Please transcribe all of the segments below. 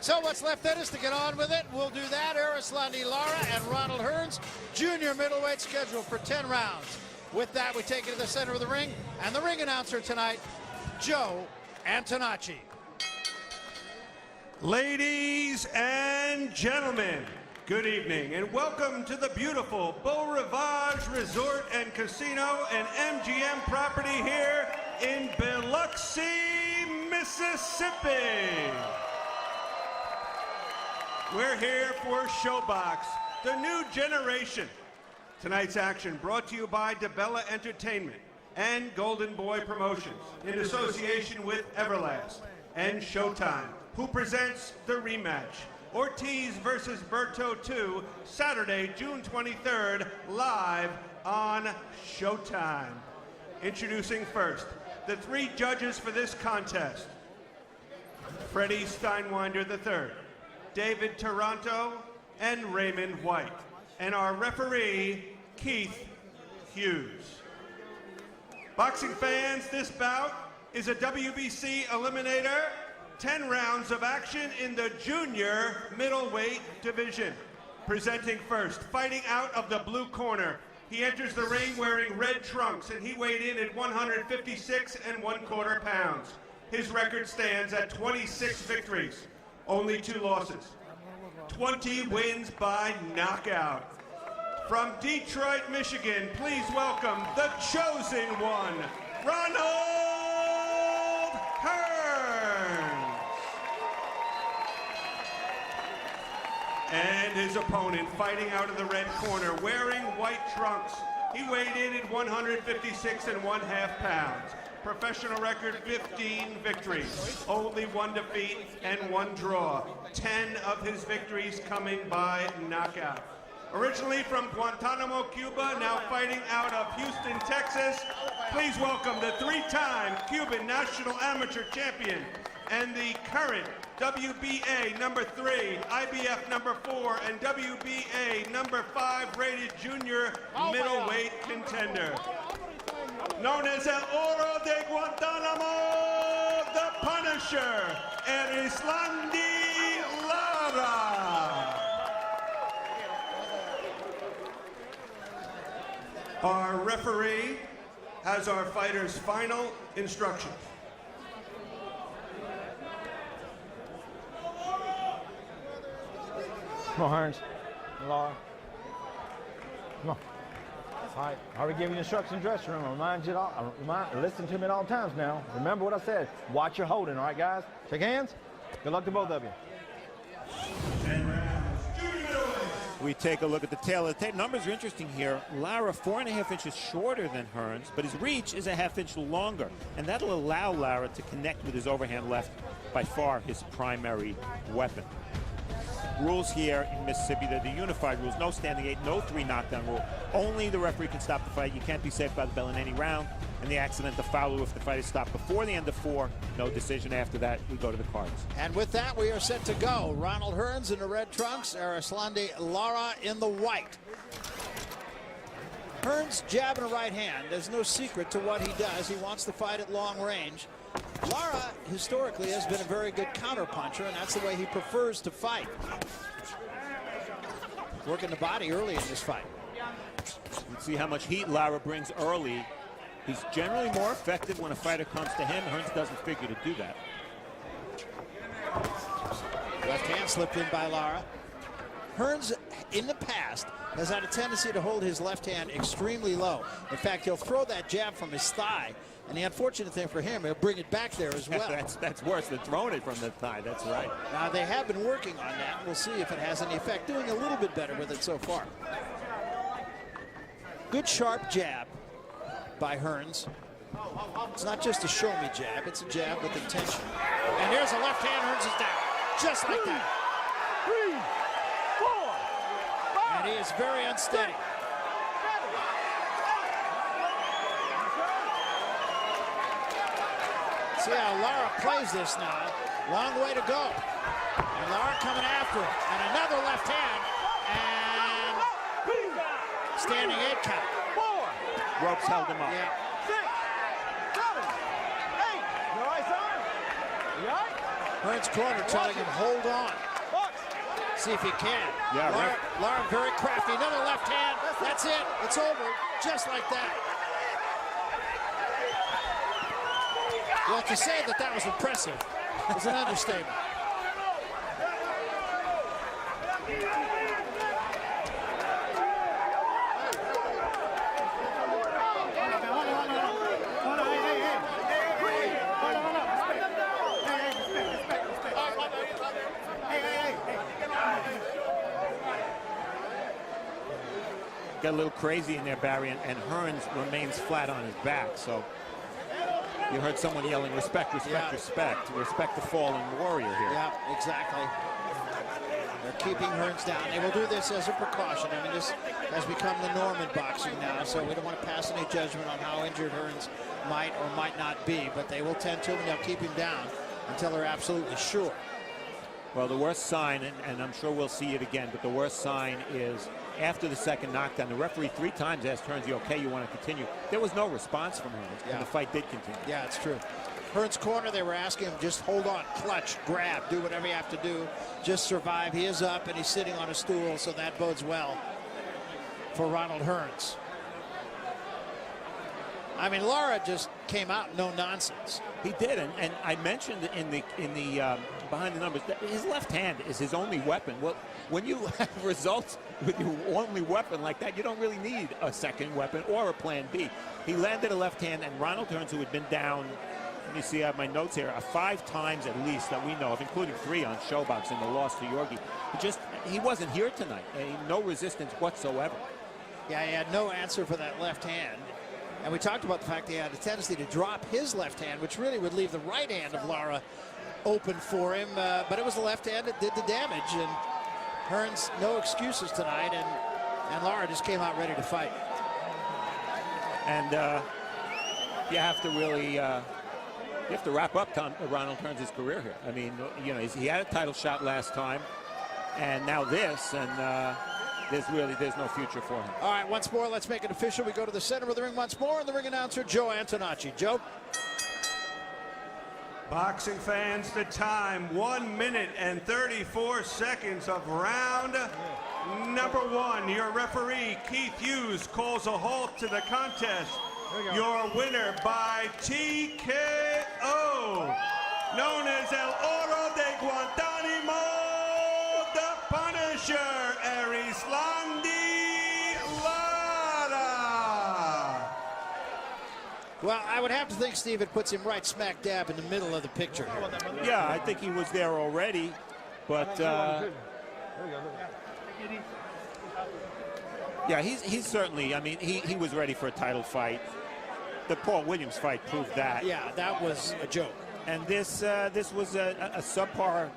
So what's left in us to get on with it? We'll do that. Erislandy, Lara, and Ronald Hearns, junior middleweight, scheduled for 10 rounds. With that, we take it to the center of the ring, and the ring announcer tonight, Joe Antonacci. Ladies and gentlemen, good evening and welcome to the beautiful Beau Rivage Resort and Casino and MGM property here in Biloxi, Mississippi. We're here for Showbox, the new generation. Tonight's action brought to you by DeBella Entertainment and Golden Boy Promotions in association with Everlast and Showtime, who presents the rematch. Ortiz versus Berto 2, Saturday, June 23rd, live on Showtime. Introducing first, the three judges for this contest. Freddie Steinwinder III, David Taranto, and Raymond White. And our referee, Keith Hughes. Boxing fans, this bout is a WBC eliminator. 10 rounds of action in the junior middleweight division. Presenting first, fighting out of the blue corner. He enters the ring wearing red trunks, and he weighed in at 156 1/4 pounds. His record stands at 26 victories, only 2 losses, 20 wins by knockout. From Detroit, Michigan, please welcome the chosen one, Ronald Hearns. And his opponent fighting out of the red corner, wearing white trunks. He weighed in at 156 1/2 pounds. Professional record, 15 victories, only 1 defeat and 1 draw. 10 of his victories coming by knockout. Originally from Guantanamo, Cuba, now fighting out of Houston, Texas. Please welcome the 3-time Cuban national amateur champion and the current WBA number 3, IBF number 4, and WBA number 5 rated junior middleweight contender. Known as El Oro de Guantanamo, the Punisher, Erislandy Lara. Our referee has our fighters' final instructions. Come on, Hearns. Lara. Come on. All right. I already gave you instructions in the dressing room. Listen to me at all times now. Remember what I said. Watch your holding, all right, guys? Shake hands. Good luck to both of you. We take a look at the tail of the tape. Numbers are interesting here. Lara 4.5 inches shorter than Hearns, but his reach is a 1/2 inch longer, and that'll allow Lara to connect with his overhand left, by far his primary weapon. Rules here in Mississippi, they're the unified rules. No standing 8, no 3 knockdown rule. Only the referee can stop the fight. You can't be saved by the bell in any round. And the accident, the foul, if the fight is stopped before the end of 4, no decision after that. We go to the cards. And with that, we are set to go. Ronald Hearns in the red trunks, Erislandy Lara in the white. Hearns jab and a right hand. There's no secret to what he does. He wants to fight at long range. Lara, historically, has been a very good counterpuncher, and that's the way he prefers to fight. Working the body early in this fight. You can see how much heat Lara brings early. He's generally more effective when a fighter comes to him. Hearns doesn't figure to do that. Left hand slipped in by Lara. Hearns, in the past, has had a tendency to hold his left hand extremely low. In fact, he'll throw that jab from his thigh, and the unfortunate thing for him, he'll bring it back there as well. That's worse than throwing it from the thigh. That's right. Now, they have been working on that. We'll see if it has any effect. Doing a little bit better with it so far. Good sharp jab by Hearns. It's not just a show-me jab. It's a jab with intention. And here's a left hand. Hearns is down. Just like that. 3, 4, 5. And he is very unsteady. See how Lara plays this now. Long way to go. And Lara coming after him. And another left hand. And standing 8 count. Ropes held him up. Yeah. 6, 7, 8. You all right, son? You all right? Hearns' corner telling him, hold on. See if he can. Yeah, Lara very crafty. Another left hand. That's it. It's over. Just like that. Well, to say that that was impressive is an understatement. Got a little crazy in there, Barry, and Hearns remains flat on his back. So you heard someone yelling, respect, respect, respect. Respect the fallen warrior here. Yeah, exactly. They're keeping Hearns down. They will do this as a precaution. I mean, this has become the norm in boxing now, so we don't want to pass any judgment on how injured Hearns might or might not be, but they will tend to, and they'll keep him down until they're absolutely sure. Well, the worst sign, and I'm sure we'll see it again, but the worst sign is after the second knockdown, the referee 3 times asked Hearns, "You okay? You want to continue?" There was no response from Hearns, and the fight did continue. Yeah, it's true. Hearns' corner, they were asking him, just hold on, clutch, grab, do whatever you have to do, just survive. He is up, and he's sitting on a stool, so that bodes well for Ronald Hearns. I mean, Lara just came out no nonsense. He did, and I mentioned in the behind the numbers that his left hand is his only weapon. Well, when you have results with your only weapon like that, you don't really need a second weapon or a plan B. He landed a left hand, and Ronald Hearns, who had been down, let me see, I have my notes here, 5 times at least that we know of, including 3 on Showbox in the loss to Yorgi. He wasn't here tonight. No resistance whatsoever. Yeah, he had no answer for that left hand. And we talked about the fact that he had a tendency to drop his left hand, which really would leave the right hand of Lara open for him. But it was the left hand that did the damage. And Hearns, no excuses tonight. And Lara just came out ready to fight. And you have to really you have to wrap up Ronald Hearns' career here. I mean, you know, he had a title shot last time, and now this, and there's no future for him. All right, once more, let's make it official. We go to the center of the ring once more, and the ring announcer, Joe Antonacci. Joe? Boxing fans, the time, 1 minute and 34 seconds of round number 1. Your referee, Keith Hughes, calls a halt to the contest. Your winner by TKO, known as El Oro de Guantanamo, the Punisher, Erislandy, Lara. Well, I would have to think, Steve, it puts him right smack dab in the middle of the picture here. Yeah, I think he was there already, but yeah, he's certainly, I mean, he was ready for a title fight. The Paul Williams fight proved that. Yeah, that was a joke. And this was a subpar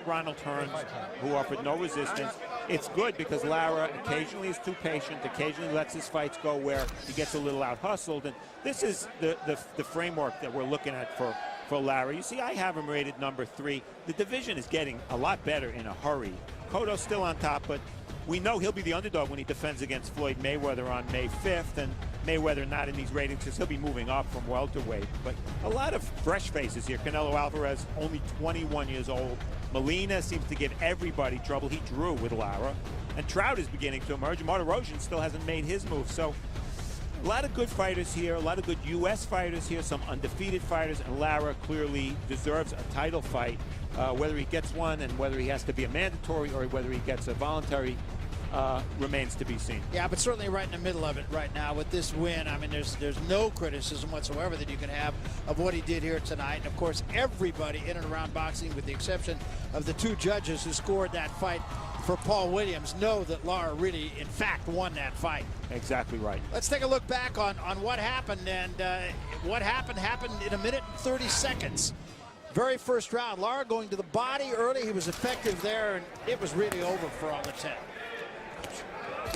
Ronald Hearns, who offered no resistance. It's good because Lara occasionally is too patient, occasionally lets his fights go where he gets a little out-hustled. And this is the framework that we're looking at for Lara. You see, I have him rated number 3. The division is getting a lot better in a hurry. Cotto's still on top, but we know he'll be the underdog when he defends against Floyd Mayweather on May 5th, and Mayweather not in these ratings because he'll be moving up from welterweight. But a lot of fresh faces here. Canelo Alvarez, only 21 years old. Molina seems to give everybody trouble. He drew with Lara. And Trout is beginning to emerge. Martirosyan still hasn't made his move. So a lot of good fighters here, a lot of good U.S. fighters here, some undefeated fighters, and Lara clearly deserves a title fight. Whether he gets one and whether he has to be a mandatory or whether he gets a voluntary remains to be seen. Yeah, but certainly right in the middle of it right now with this win. I mean, there's no criticism whatsoever that you can have of what he did here tonight. And, of course, everybody in and around boxing, with the exception of the 2 judges who scored that fight for Paul Williams, know that Lara really, in fact, won that fight. Exactly right. Let's take a look back on what happened. And what happened in a minute and 30 seconds. Very first round, Lara going to the body early. He was effective there, and it was really over for all the 10.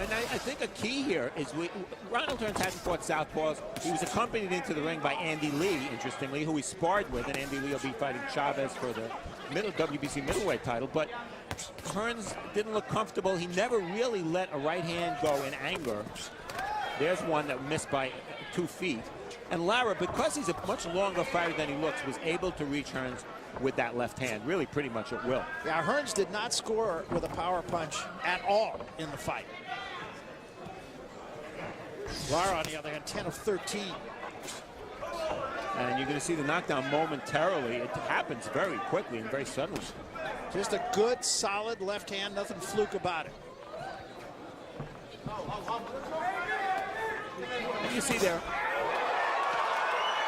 And I think a key here is Ronald Hearns hadn't fought southpaws. He was accompanied into the ring by Andy Lee, interestingly, who he sparred with, and Andy Lee will be fighting Chavez for the WBC middleweight title. But Hearns didn't look comfortable. He never really let a right hand go in anger. There's one that missed by 2 feet. And Lara, because he's a much longer fighter than he looks, was able to reach Hearns with that left hand, really pretty much at will. Yeah, Hearns did not score with a power punch at all in the fight. Lara, on the other hand, 10 of 13. And you're going to see the knockdown momentarily. It happens very quickly and very suddenly. Just a good, solid left hand, nothing fluke about it. And you see there,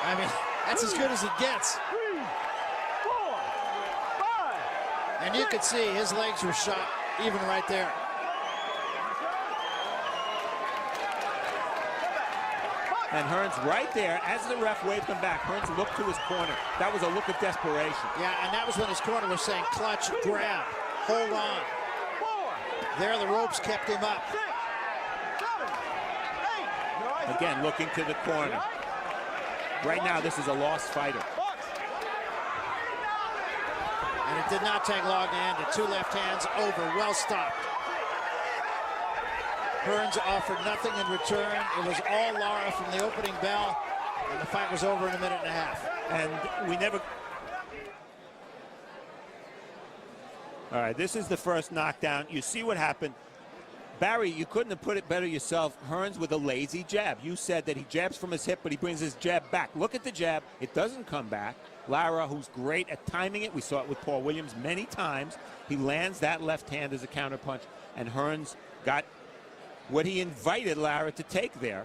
I mean, that's as good as it gets. 3, 4, 5. And you could see his legs were shot even right there. and Hearns right there, as the ref waved him back, Hearns looked to his corner. That was a look of desperation. Yeah, and that was when his corner was saying, clutch, grab, hold on. There the ropes kept him up. Again, looking to the corner. Right now, this is a lost fighter. And it did not take long to end it. Two left hands over, well stopped. Hearns offered nothing in return. It was all Lara from the opening bell, and the fight was over in a minute and a half. And we never... All right, this is the first knockdown. You see what happened. Barry, you couldn't have put it better yourself. Hearns with a lazy jab. You said that he jabs from his hip, but he brings his jab back. Look at the jab. It doesn't come back. Lara, who's great at timing it. We saw it with Paul Williams many times. He lands that left hand as a counterpunch, and Hearns got what he invited Lara to take there.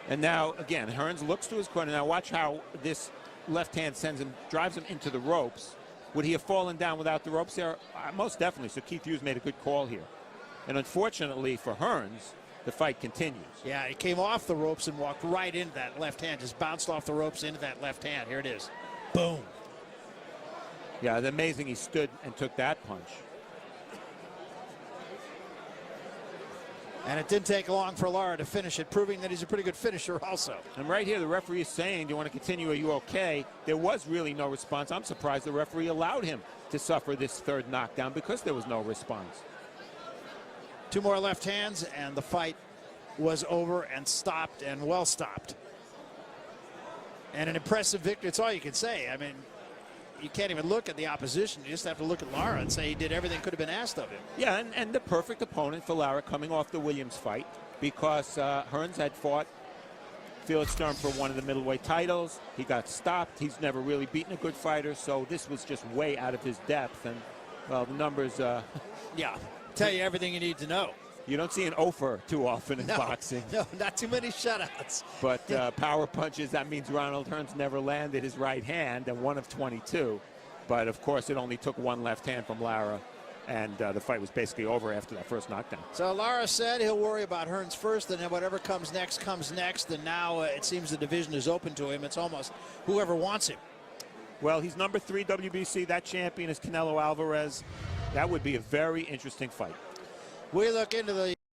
And now, again, Hearns looks to his corner. Now watch how this left hand sends him, drives him into the ropes. Would he have fallen down without the ropes there? Most definitely. So Keith Hughes made a good call here. And unfortunately for Hearns, the fight continues. Yeah, he came off the ropes and walked right into that left hand. Just bounced off the ropes into that left hand. Here it is. Boom. Yeah, it's amazing he stood and took that punch. And it didn't take long for Lara to finish it, proving that he's a pretty good finisher also. And right here, the referee is saying, do you want to continue? Are you okay? There was really no response. I'm surprised the referee allowed him to suffer this third knockdown because there was no response. Two more left hands, and the fight was over and stopped, and well stopped. And an impressive victory. It's all you can say. I mean, you can't even look at the opposition. You just have to look at Lara and say he did everything could have been asked of him. Yeah, and the perfect opponent for Lara coming off the Williams fight, because Hearns had fought Felix Sturm for one of the middleweight titles. He got stopped. He's never really beaten a good fighter, so this was just way out of his depth. And, well, the numbers... yeah, tell you everything you need to know. You don't see an offer too often in boxing. No, not too many shutouts. But power punches, that means Ronald Hearns never landed his right hand, and 1 of 22. But, of course, it only took one left hand from Lara, and the fight was basically over after that first knockdown. So Lara said he'll worry about Hearns first, and then whatever comes next comes next. And now it seems the division is open to him. It's almost whoever wants him. Well, he's number 3 WBC. That champion is Canelo Alvarez. That would be a very interesting fight. We look into the